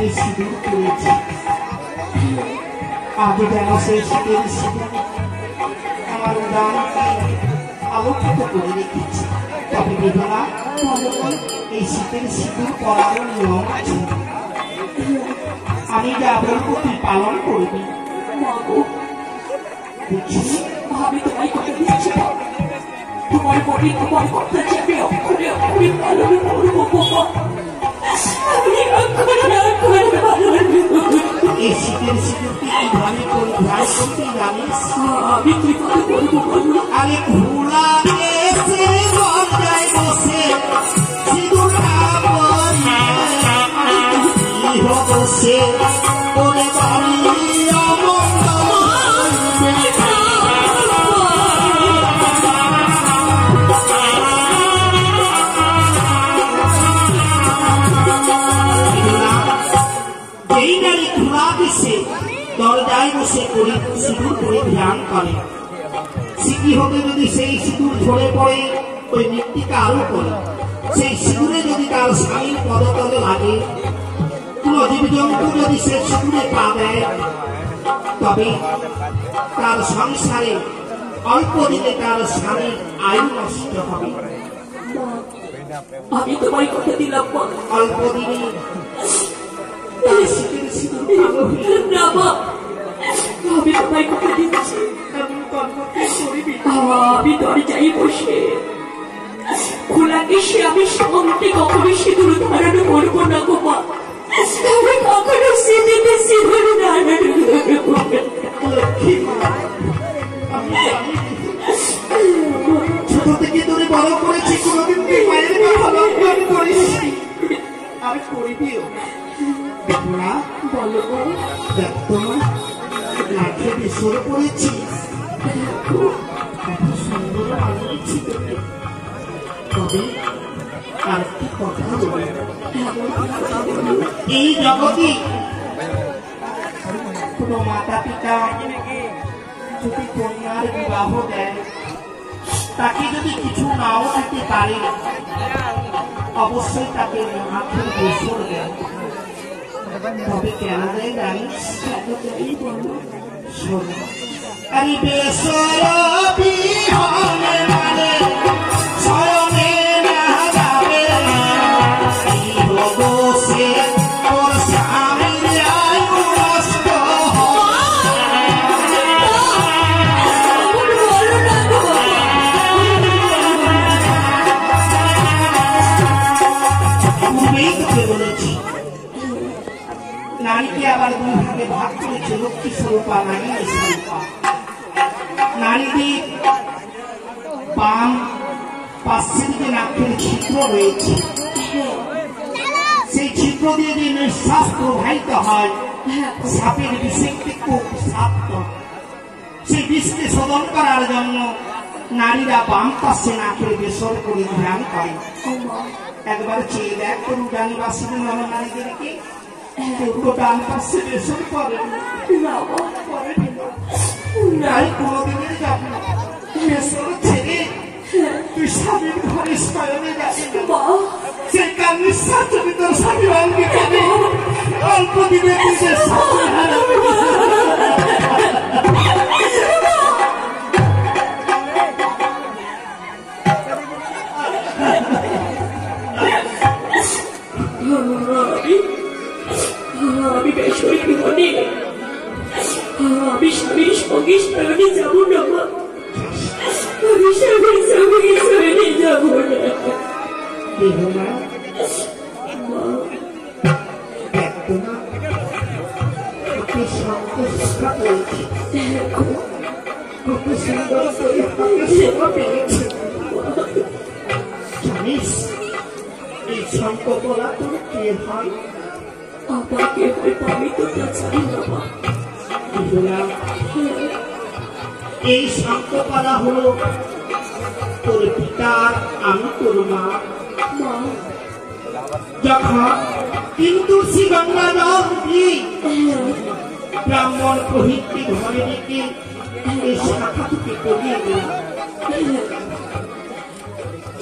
শীতে সিঁদুর করেছি, আগে যেন সেই শীতের সিঁদুর আমার উদানকে আলোকিত করে রেখেছি। তবে বেদনা, এই শীতের সিঁদুর পরারও নিয়ম আছে, আমি যা বলবো তুই পালন করবি। আমি তোমায় কথা দিচ্ছি, তোমার বডি তোমার কথা যাবে অক্ষরে অক্ষরে পালন করবো বাবা। এই শীতের সিঁদুরকে কিভাবে পরিধান করতে জানিস? আমি কিভাবে করবো বলো? আরে ঘোলা এসে দরজায় বসে সিঁদুরটা পরিয়ে বসে ওরে বাড়ি যেই নারী ঘোলা দিছে দরজায় বসে করে সিঁদুর পরিধান করে, সিকি হতে যদি সেই সিঁদুর ঝরে পড়ে ওই মৃত্তিকা আরো করে, সেই সিঁদুরে যদি তার স্বামীর পদতলে লাগে, কোন জীবজন্তু যদি সে সিঁদুরে পা দেয়, তবে তার সংসারে অল্প দিনে তার স্বামীর আয়ু নষ্ট হবে। আমি তোমায় কথা দিলাম অল্প দিনে তার শীতের সিঁদুর কালো হয়ে না মা, আমি তোমায় কথা দিচ্ছি। এমন কর্ম কে করিবি? আমি দরজায় বসে খোলা এসে আমি সঙ্গে কখনো সিঁদুর ধারণ করবো না গো মা। আমি কখনো সিঁদুরে সিঁদুর ধারণ করবো না। ছোট থেকে তোরে বড় করেছি, কোনোদিন তুই মায়ের কথা লঙ্ঘন করিস, আমি করিবিও। না বলো দেখ তোমার লাঠে বেসর পড়েছি, কত সুন্দর আলোছি তোকে। তবে আর কি কথা বলি, এই জগতে কোন মাতা পিতা যদি কন্যার বিবাহ দেয়, তাকে যদি কিছু নাও দিতে পারে, অবশ্যই তাকে হাতের বেসর দেয়। তবে কেন দেয় জানিস? শোন, আরে বেসর বিহনে মানে শয়নে না যাবে, বসে তোর স্বামীর আয়ু নষ্ট পূর্বেই তোকে বলেছি। নারীকে আবার দুই ভাগে ভাগ করেছে, লক্ষ্মী স্বরূপা, নারী স্বরূপা। নারীদের বাম পাশের দিকে নাকের ছিদ্র রয়েছে, সেই ছিদ্র দিয়ে যে নিঃশ্বাস প্রবাহিত হয়, সাপের বিষে খুব বিষাক্ত। সেই বিষকে শোধন করার জন্য নারীরা বাম পাশে নাকের বেসর পরিধান করে। একবার চেয়ে দেখ তোর উদানীবাসীদের নারীদেরকে, ডান পাশে বেসর করে নাই, কোনদিনের যাবে বেসর ছেড়ে তুই স্বামীর ঘরে শয়নে যাবি না। সেই কার নিঃশ্বাস যদি তোর স্বামী অল্পে যাবে, অল্প দিনে নিজের স্বামী হারাবে। আমি বেসরে বিহনে আমি স্বামীর সঙ্গে শয়নে যাব না মা, আমি স্বামীর সঙ্গে শয়নে যাব না। জানিস এই শঙ্করপলা তোর কে হয়? আমাকে হয়তো আমি তো তা জানি না মা। এই শঙ্করপালা হলো তোর পিতার, আমি তোর মা। যখন কিন্তু শ্রী গঙ্গা জল দিয়ে ব্রাহ্মণ প্রহিতকে ঘরে ডেকে এই শাখা থেকে করিয়ে দিল,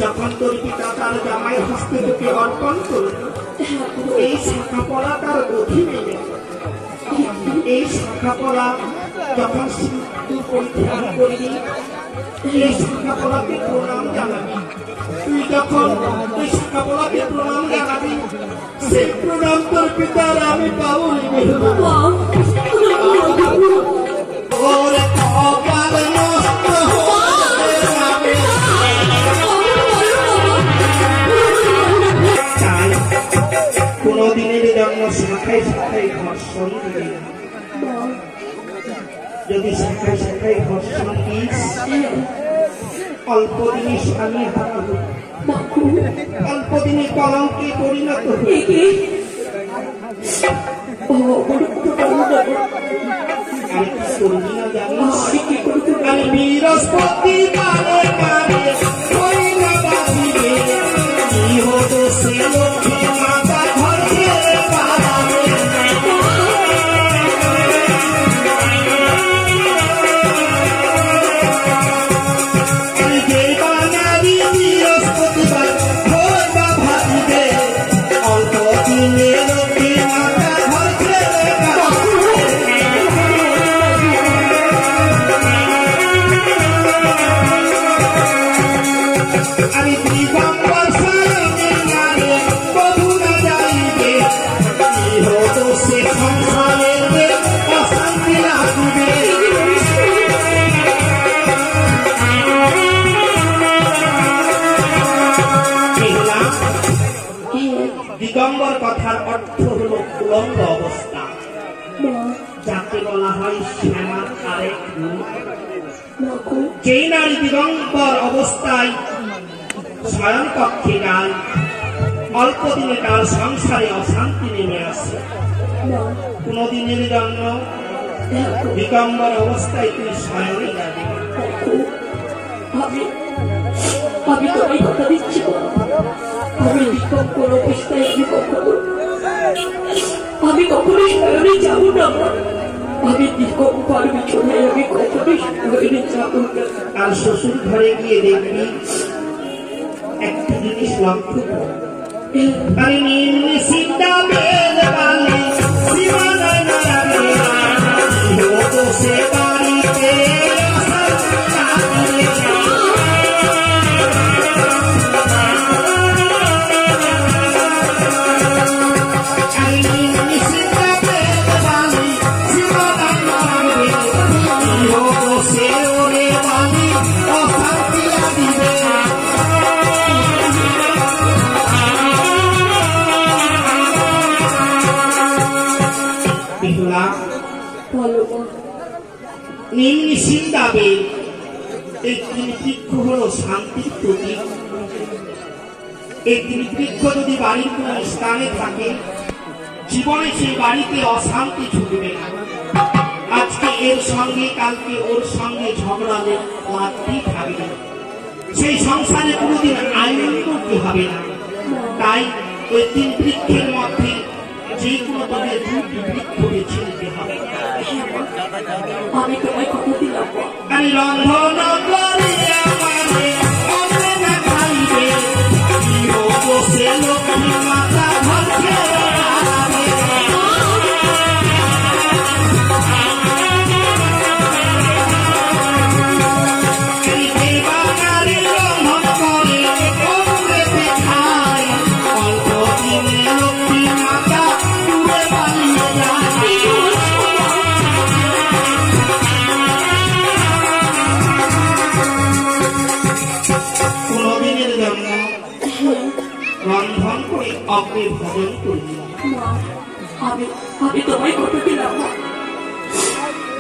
যখন তোর পিতা তার জামাই হস্তে তোকে অর্পণ করল, এই শাখা পড়া তার বোধ কঠিন। এই শাখা পলা যখন সিঁদুর পরিধান করবি, এই শাখা পলাকে প্রণাম জানাবি। তুই যখন এই শাখা পলাকে প্রণাম জানাবি, সেই প্রণাম তোর পিতার আমি পাবো। ওরে কপাল নষ্ট হতে যাবে। তাই কোনদিনের জন্য শাখায় শাখায় ঘর্ষণ দিবি না। যদি শাখায় শাখায় ঘর্ষণ দিস, অল্পদিনে স্বামী হারাবো, অল্পদিনে কলঙ্কে পরিণত হবে। আমি বৃহস্পতি বারে বারে হইল বাঁধিবে, কি হতো সে লক্ষ্মী মাতা ঘর ছেড়ে পালাবে। আমি যে বাঙালি বৃহস্পতিবার হইবা ভাবিবে, অল্প দিনে লক্ষ্মী মাতা ঘর ছেড়ে পালাবে। আমি দিগম্বর সায়নে নারে বধুরা যাইবে, কি হতো সে সংসারের অশান্তি লাগবে। দিগম্বর কথার অর্থ হল উলঙ্গ অবস্থা, যাকে বলা হয় শ্যামার আরেক রূপ। যেই নারী দিগম্বর অবস্থায় শয়ন কক্ষে যায়, অল্প দিনে তার সংসারে অশান্তি নেমে আসে। কোনদিনের জন্য দিগম্বর অবস্থায় তুই শয়নে যাবি। আমি তোমায় কথা দিচ্ছি, আমি দিগম্বর অবস্থায় আমি কখনো শয়নে যাব না। আমি দিগম্বর বিছানায় আমি কখনো শয়নে যাব না। আর শ্বশুর ঘরে গিয়ে দেখবি একটি জিনিস লক্ষ্য কর, আমি নিম্নে সিদ্ধা বেদ বালি সীমানা নাড়াবে, কি হতো সে বাড়িতে নিম্নিসিন্দাবে। এই তিন বৃক্ষ হল শান্তির প্রতীক। এই তিন বৃক্ষ যদি বাড়ির কোন স্থানে থাকে, জীবনে সেই বাড়িতে অশান্তি ছুটবে না। আজকে এর সঙ্গে কালকে ওর সঙ্গে ঝগড়া লাগতেই থাকবে, সেই সংসারে কোনোদিন আনন্দ হবে না। তাই ওই তিন বৃক্ষের মধ্যে যে কোনো তবে দুটি বৃক্ষ বেছে নিতে হবে। আমি তোমায় কথা দিলাম, আমি রন্ধন করিয়া মানে অন্নে না খাইবে, কি হতো সে লক্ষ্মী মাতা ঘর ছেড়ে পালাবে। এই যে বাঙালি রন্ধন করে অন্নেতে খায়, অল্প দিনে লক্ষ্মী মাতা দূরে পালিয়ে যায়। কোনদিনের জন্য রন্ধন করে অগ্নি ভজন করবি। আমি তোমায় কথা দিলাম,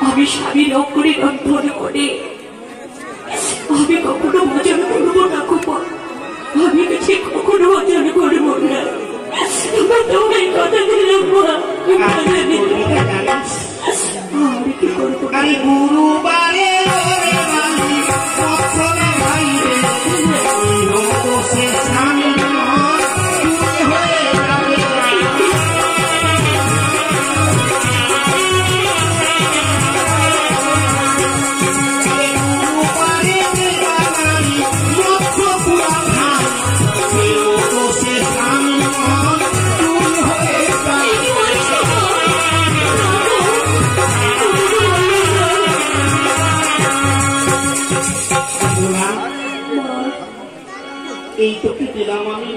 আমি স্বামীর অগ্নি রন্ধন করে আমি কখনো ভজন করবো না। গোপাল, আমি কিছু কখনো ভজন করবো না। তোমায় কথা দিলাম, আমি কি করবো? আরে গুরুবারে সে স্বামী হয়ে যাবে। সে স্বামী হয়ে যাবে। এই তোকে দিলাম আমি